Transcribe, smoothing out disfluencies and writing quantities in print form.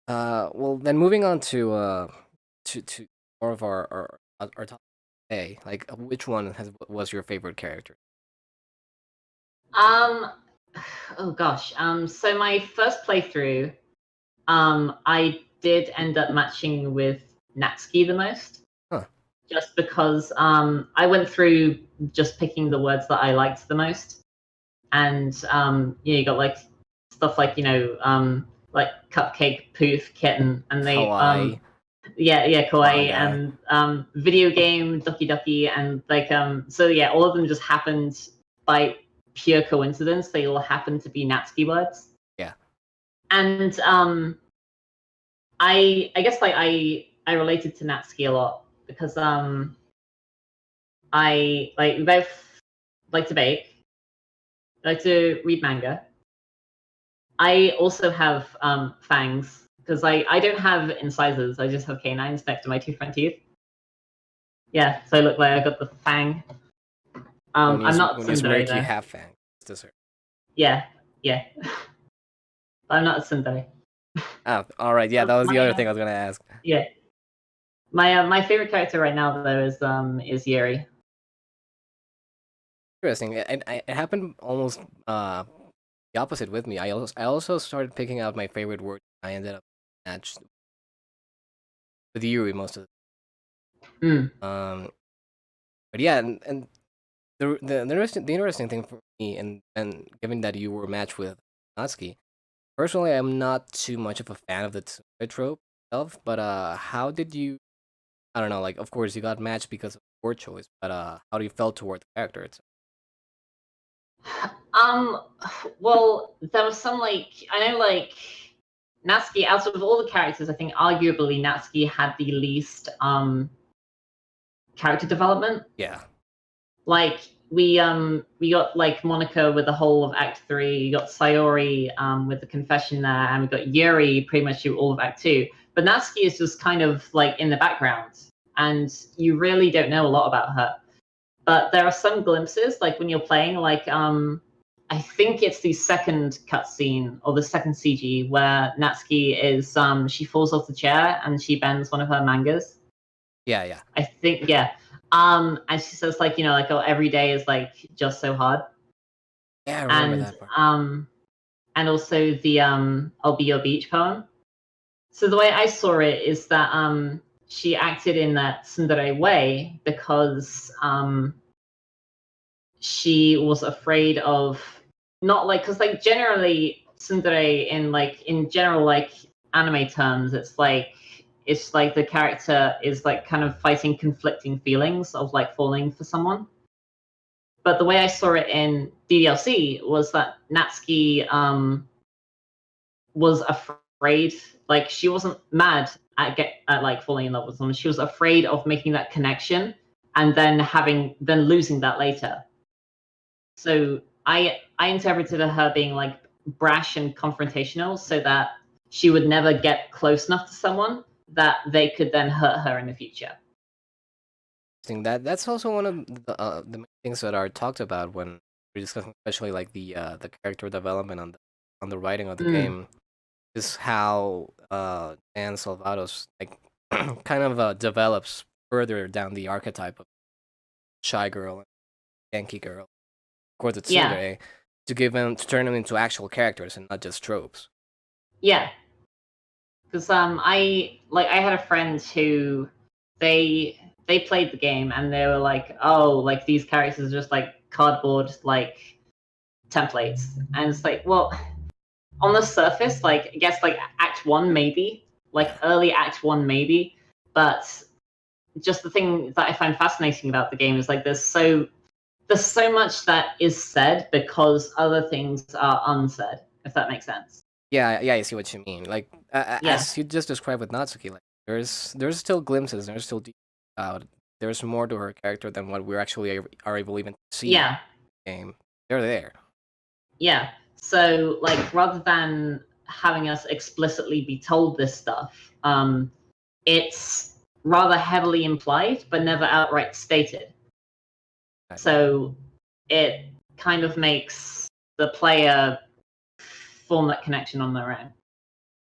Well, then moving on to more of our topic today. Like, which one was your favorite character? Um, oh gosh. So my first playthrough, I did end up matching with Natsuki the most, Huh. just because I went through just picking the words that I liked the most, and you got like stuff like like cupcake, poof, kitten, and they Hawaii. yeah, kawaii, Manga. and video game, doki doki, and like so yeah, all of them just happened by pure coincidence. They all happened to be Natsuki words, Yeah. and I guess like I related to Natsuki a lot because I like we both like to bake, like to read manga. I also have fangs because I don't have incisors. I just have canines next to my two front teeth. Yeah, so I look like I got the fang. I'm not When you tsundere smirk, you though. have fangs. It's dessert. Yeah, yeah. I'm not a tsundere. Oh, all right. Yeah, that was the My other thing I was gonna ask. yeah. My favorite character right now though is Yuri. Interesting. It happened almost the opposite with me. I also started picking out my favorite word. I ended up matched with Yuri most of Mm. but yeah, and the interesting thing for me, and given that you were matched with Natsuki, personally, I'm not too much of a fan of the Tsunoda trope itself. But how did you? I don't know. Like, of course, you got matched because of word choice, but how do you felt toward the character itself? Um. Well, there was some like I know like Natsuki. Out of all the characters, I think arguably Natsuki had the least character development. Yeah, Like we got like Monica with the whole of Act 3, you got Sayori with the confession there, and we got Yuri pretty much through all of Act 2. But Natsuki is just kind of like in the background, and you really don't know a lot about her. But there are some glimpses, like when you're playing, like I think it's the second cutscene or the second CG where Natsuki is she falls off the chair and she bends one of her mangas. yeah. I think yeah. And she says like like oh every day is like just so hard. Yeah, I remember And that part. and also the I'll Be Your Beach poem. So the way I saw it is that she acted in that tsundere way because she was afraid of not like because like generally tsundere in general like anime terms it's like the character is like kind of fighting conflicting feelings of like falling for someone. But the way I saw it in DDLC was that Natsuki was afraid, like she wasn't mad at like falling in love with someone. She was afraid of making that connection and then losing that later. So I interpreted her being like brash and confrontational, so that she would never get close enough to someone that they could then hurt her in the future. That's also one of the main things that are talked about when we're discussing, especially like the character development on the writing of the Mm, game, is how Dan Salvados like kind of develops further down the archetype of shy girl and Yankee girl, of course it's yeah, tsundere, to turn them into actual characters and not just tropes. yeah. Because I had a friend who they played the game and they were like, oh, like these characters are just like cardboard like templates, and it's like, well, on the surface, like I guess like Act 1 maybe, like Yeah. early Act 1 maybe, but just the thing that I find fascinating about the game is like there's so much that is said because other things are unsaid, if that makes sense. Yeah, I see what you mean. Like Yeah, as you just described with Natsuki, like there's still glimpses, there's still there's more to her character than what we're actually are able even to see yeah, in the game. They're there. yeah. So like rather than having us explicitly be told this stuff, it's rather heavily implied but never outright stated. Right. So it kind of makes the player form that connection on their own.